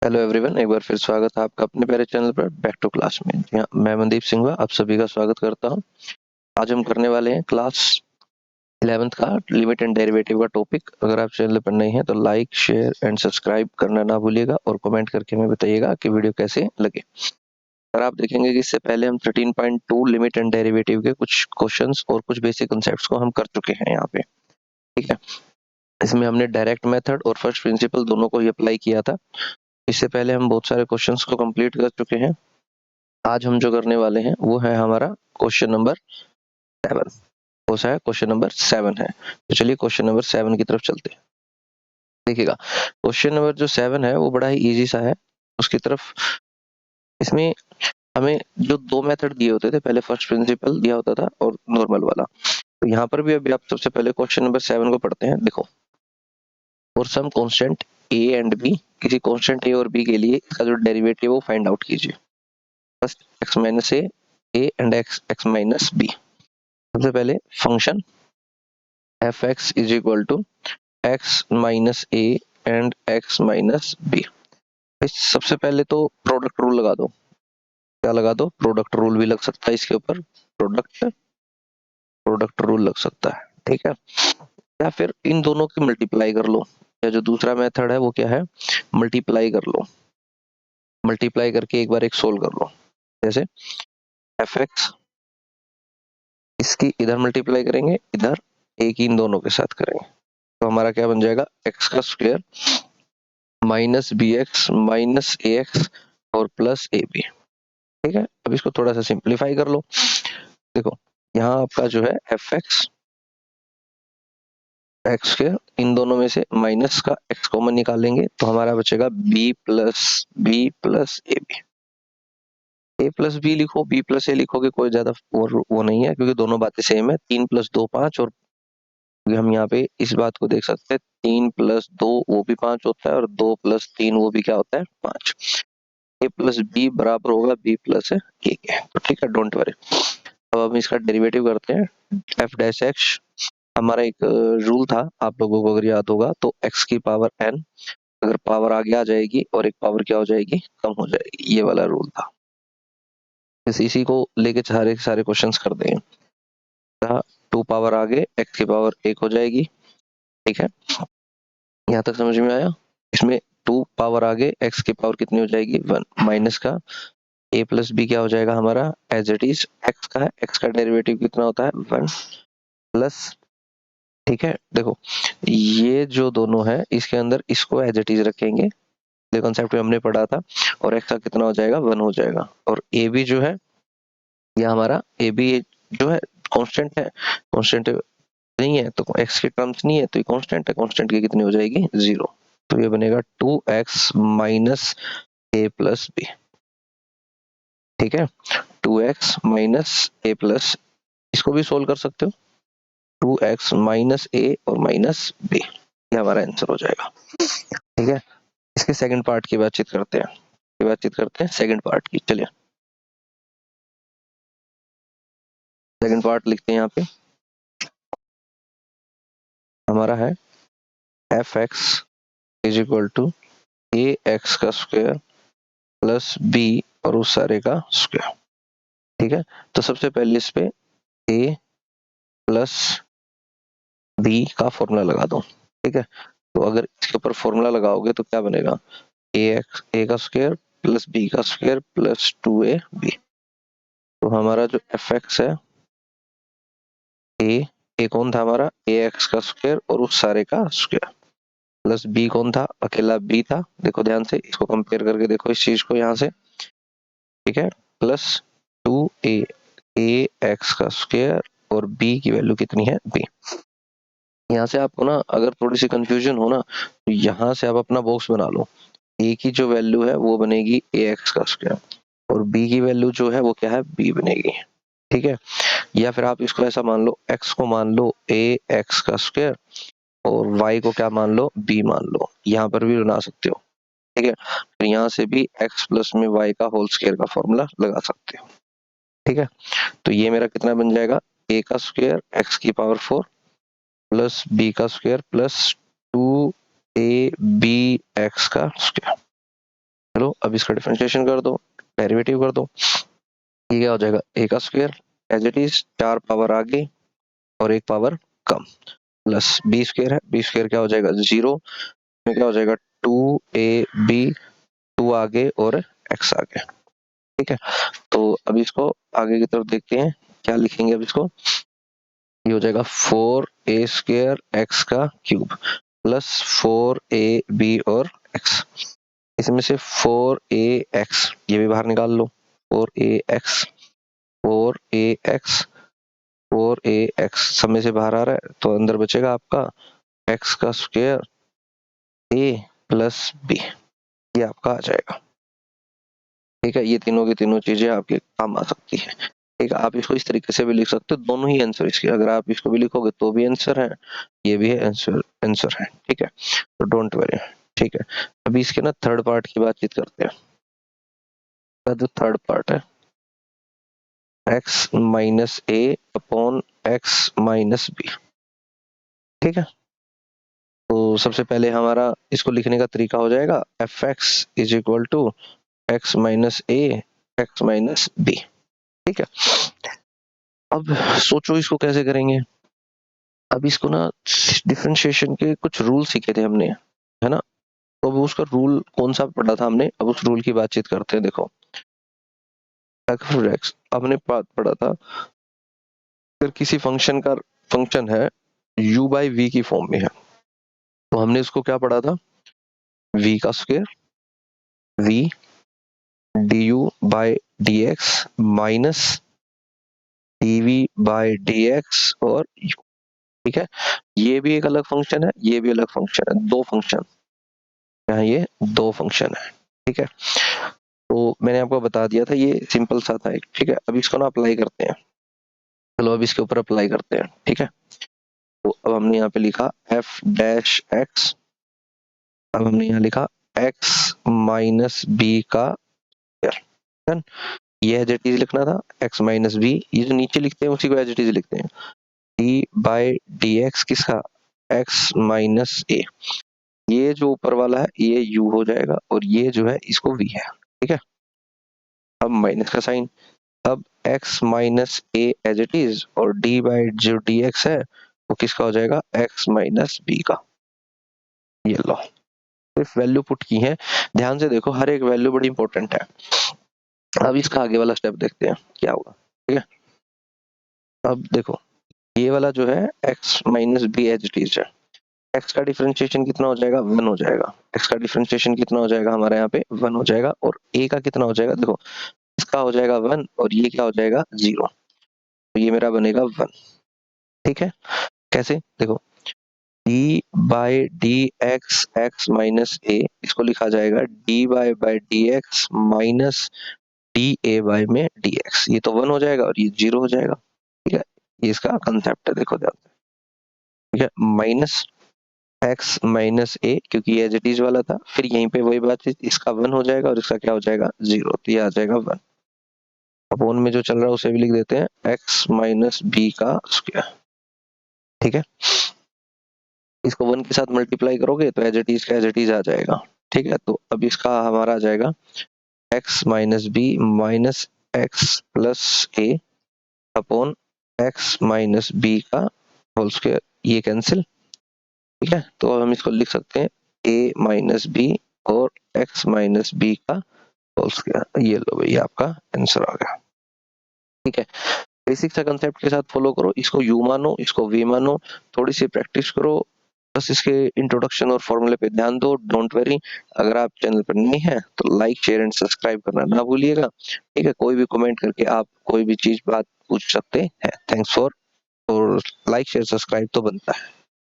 Hello everyone, एक बार फिर स्वागत है आपका अपने प्यारे चैनल पर बैक टू क्लास में। जी हाँ, मैं मनदीप सिंह आप सभी का स्वागत करता हूँ। आज हम करने वाले हैं क्लास 11th का लिमिट एंड डेरिवेटिव का टॉपिक। अगर आप चैनल पर नए हैं तो लाइक, शेयर एंड सब्सक्राइब करना ना भूलिएगा और कमेंट करके हमें बताइएगा कि वीडियो कैसे लगे। और आप देखेंगे कि इससे पहले हम 13.2 लिमिट एंड डेरिवेटिव के कुछ क्वेश्चंस और कुछ बेसिक कंसेप्ट को हम कर चुके हैं यहाँ पे। ठीक है, इसमें हमने डायरेक्ट मेथड और फर्स्ट प्रिंसिपल दोनों को ही अप्लाई किया था। इससे पहले हम बहुत सारे क्वेश्चंस को कंप्लीट कर चुके हैं। आज हम जो करने वाले हैं वो है हमारा क्वेश्चन नंबर 7। कौन सा है? क्वेश्चन नंबर 7 है। तो चलिए क्वेश्चन नंबर 7 की तरफ चलते हैं। देखिएगा, क्वेश्चन नंबर जो 7 है वो बड़ा ही इजी सा है। उसकी तरफ इसमें हमें जो दो मेथड दिए होते थे, पहले फर्स्ट प्रिंसिपल दिया होता था और नॉर्मल वाला। तो यहाँ पर भी अभी आप सबसे पहले क्वेश्चन नंबर 7 को पढ़ते हैं। देखो, for some constant a and b, किसी कांस्टेंट ए और बी के लिए इसका जो डेरिवेटिव वो फाइंड आउट कीजिए। First x minus a and x minus b. सबसे पहले function f x is equal to x minus a and x minus b. सबसे पहले तो प्रोडक्ट रूल लगा दो। क्या लगा दो? प्रोडक्ट रूल भी लग सकता है इसके ऊपर, प्रोडक्ट प्रोडक्ट रूल लग सकता है। ठीक है, या फिर इन दोनों की मल्टीप्लाई कर लो, या जो दूसरा मेथड है वो क्या है, मल्टीप्लाई कर लो। मल्टीप्लाई करके एक बार एक सोल्व कर लो। जैसे एफ एक्स, इसकी इधर मल्टीप्लाई करेंगे, इधर एक ही इन दोनों के साथ करेंगे, तो हमारा क्या बन जाएगा, एक्स का square minus b x minus a x और प्लस ए बी। ठीक है, अब इसको थोड़ा सा सिंप्लीफाई कर लो। देखो, यहाँ आपका जो है एफ एक्स, एक्स के इन दोनों में से माइनस का एक्स कॉमन निकालेंगे तो हमारा बचेगा b plus a b. A plus b लिखो, बी प्लस ए लिखोगे कोई ज्यादा वो नहीं है, क्योंकि दोनों बातें सेम है। 3 प्लस 2 5, और हम यहाँ पे इस बात को देख सकते हैं, 3 प्लस 2 वो भी 5 होता है और 2 प्लस 3 वो भी क्या होता है, 5। ए प्लस बी बराबर होगा बी प्लस ए के। तो ठीक है, डोंट वरी। अब हम इसका डेरिवेटिव करते हैं। एफ डैश एक्स, हमारा एक रूल था, आप लोगों को अगर याद होगा तो एक्स की पावर एन, अगर पावर आगे आ जाएगी और एक पावर क्या हो जाएगी, कम हो जाएगी, ये वाला रूल था। इसी को लेके सारे सारे क्वेश्चंस कर देंगे। 2 पावर आगे एक्स की पावर 1 हो जाएगी। ठीक है, यहाँ तक समझ में आया? इसमें 2 पावर आगे एक्स की पावर कितनी हो जाएगी, 1, माइनस का ए प्लस बी क्या हो जाएगा हमारा, एज इट इज एक्स का है, एक्स का डेरिवेटिव कितना होता है, 1 प्लस। ठीक है, देखो ये जो दोनों है इसके अंदर इसको एज इट इज रखेंगे, ये कॉन्सेप्ट में हमने पढ़ा था, और एक्स का कितना हो जाएगा, 1 हो जाएगा। और ए बी जो है, ये हमारा ए बी जो है कांस्टेंट है, कांस्टेंट नहीं है तो एक्स के टर्म्स नहीं है, तो ये कांस्टेंट है, कांस्टेंट की कितनी हो जाएगी, 0। तो ये बनेगा 2x माइनस ए प्लस बी। ठीक है, 2x माइनस ए प्लस, इसको भी सोल्व कर सकते हो, 2x माइनस ए और माइनस बी, ये हमारा आंसर हो जाएगा। ठीक है, इसके सेकंड पार्ट की बातचीत करते हैं, सेकंड पार्ट की। चलिए सेकंड पार्ट लिखते हैं। यहाँ पे हमारा है f x is equal to a x का स्क्वायर प्लस बी और उस सारे का स्क्वायर। ठीक है, तो सबसे पहले इस पे ए प्लस बी का फॉर्मूला लगा दो। ठीक है, तो अगर इसके ऊपर फॉर्मूला लगाओगे तो क्या बनेगा, ए एक्स ए का स्क्वायर प्लस बी का स्क्वायर प्लस 2a बी। तो हमारा जो एफ एक्स है, ए कौन था हमारा, ए एक्स का स्क्वायर और उस सारे का स्क्वायर, प्लस बी कौन था, अकेला बी था। देखो ध्यान से, इसको कंपेयर करके देखो इस चीज को यहाँ से। ठीक है, प्लस 2a, ए एक्स का स्क्वायर और बी की वैल्यू कितनी है, बी। यहाँ से आपको ना अगर थोड़ी सी कंफ्यूजन हो ना, तो यहाँ से आप अपना बॉक्स बना लो। ए की जो वैल्यू है वो बनेगी ए एक्स का स्क्वायर, और बी की वैल्यू जो है वो क्या है, बी बनेगी। ठीक है, या फिर आप इसको ऐसा मान लो, एक्स को मान लो ए एक्स का स्क्वायर और वाई को क्या मान लो, बी मान लो, यहाँ पर भी बना सकते हो। ठीक है, तो यहाँ से भी एक्स प्लस में वाई का होल स्क्वायर का फॉर्मूला लगा सकते हो। ठीक है, तो ये मेरा कितना बन जाएगा, ए का स्क्वायर एक्स की पावर 4 प्लस बी का square plus 2 a b x का स्क्वायर। अब इसका डिफरेंशिएशन कर दो, डेरिवेटिव कर दो, ये क्या हो जाएगा a का square as it is 4 power आगे और 1 पावर कम, प्लस b स्क्वायर है, b स्क्वायर क्या हो जाएगा 0, में क्या हो जाएगा 2ab, 2 आगे और x आगे। ठीक है, तो अब इसको आगे की तरफ देखते हैं क्या लिखेंगे। अब इसको ये हो जाएगा 4a स्क्वायर x का क्यूब प्लस 4ab और x, इसमें से 4ax ये भी बाहर निकाल लो, 4ax 4ax 4ax सब में से बाहर आ रहा है, तो अंदर बचेगा आपका x का स्क्वायर a प्लस b, ये आपका आ जाएगा। ठीक है, ये तीनों की तीनों चीजें आपके काम आ सकती है। ठीक है, आप इसको इस तरीके से भी लिख सकते हो, दोनों ही आंसर इसके, अगर आप इसको भी लिखोगे तो भी आंसर है, ये भी है आंसर है। ठीक है, तो डोंट वरी। ठीक है, अभी इसके ना थर्ड पार्ट की बातचीत करते हैं। जो थर्ड पार्ट है x माइनस ए अपॉन एक्स माइनस बी। ठीक है, तो सबसे पहले हमारा इसको लिखने का तरीका हो जाएगा f x is equal to x minus a x minus b. ठीक है, अब सोचो इसको कैसे करेंगे। अब इसको ना डिफरेंशिएशन के कुछ रूल सीखे थे हमने, है ना, तो अब उसका रूल कौन सा पढ़ा था हमने, अब उस रूल की बातचीत करते हैं। देखो एक्स हमने पढ़ा था, अगर किसी फंक्शन का फंक्शन है u बाई वी की फॉर्म में है, तो हमने इसको क्या पढ़ा था, v का square v du by d x minus dv by d x और u। ठीक है, ये भी एक अलग फंक्शन है, ये भी अलग फंक्शन है, दो फंक्शन, यहाँ ये दो फंक्शन है। ठीक है, तो मैंने आपको बता दिया था, ये सिंपल सा था एक। ठीक है, अब इसको ना अप्लाई करते हैं, चलो अब इसके ऊपर अप्लाई करते हैं। ठीक है, तो अब हमने यहाँ पे लिखा एफ डैश एक्स, अब हमने यहाँ लिखा एक्स माइनस बी का स्क्वायर, ये एज इट इज लिखना था, एक्स माइनस बी, ये जो नीचे लिखते हैं उसी को एज इट इज लिखते हैं, डी बाई डी एक्स किसका, एक्स माइनस ए, ये जो ऊपर वाला है ये u हो जाएगा और ये जो है इसको v है। ठीक है, अब माइनस का साइन, अब x minus a as it is और d बाई जो dx है वो किसका हो जाएगा, x माइनस बी का। ये लो, सिर्फ वैल्यू पुट की है, ध्यान से देखो हर एक वैल्यू बड़ी इंपॉर्टेंट है। अब इसका आगे वाला स्टेप देखते हैं क्या होगा। ठीक है, अब देखो ये वाला जो है x minus b as it is है, x का डिफरेंशिएशन कितना हो जाएगा 1 हो जाएगा, x का डिफरेंशिएशन कितना हो जाएगा हमारे यहाँ पे 1 हो जाएगा, और a का कितना हो जाएगा, देखो इसका हो जाएगा 1 और ये क्या हो जाएगा 0, तो ये मेरा बनेगा 1। ठीक है, कैसे देखो d by d x x minus a, इसको लिखा जाएगा d by d x minus d a by में डी एक्स, ये तो 1 हो जाएगा और ये 0 हो जाएगा। ठीक है, ये इसका कंसेप्ट है, देखो ध्यान से। ठीक है, माइनस एक्स माइनस ए, क्योंकि ये एज इट इज वाला था, फिर यहीं पे वही बात है, इसका 1 हो जाएगा और इसका क्या हो जाएगा 0, तो ये आ जाएगा 1। अपोन में जो चल रहा है उसे भी लिख देते हैं एक्स माइनस बी का स्क्वायर। ठीक है, इसको 1 के साथ मल्टीप्लाई करोगे तो एज इट इज का एज इट इज आ जाएगा। ठीक है, तो अब इसका हमारा आ जाएगा x minus b minus x plus a upon x minus b का होल स्क्वायर, ये कैंसिल। ठीक है, तो अब हम इसको लिख सकते हैं a माइनस बी और x माइनस बी का होल स्क्वायर, ये लो भाई आपका आंसर आ गया। ठीक है, बेसिक सा कंसेप्ट के साथ फॉलो करो, इसको u मानो, इसको v मानो, थोड़ी सी प्रैक्टिस करो, बस इसके इंट्रोडक्शन और फॉर्मूले पे ध्यान दो। डोंट वरी, अगर आप चैनल पर नए हैं तो लाइक शेयर एंड सब्सक्राइब करना ना भूलिएगा। ठीक है, कोई भी कमेंट करके आप कोई भी चीज बात पूछ सकते हैं। थैंक्स फॉर, और लाइक शेयर सब्सक्राइब तो बनता है।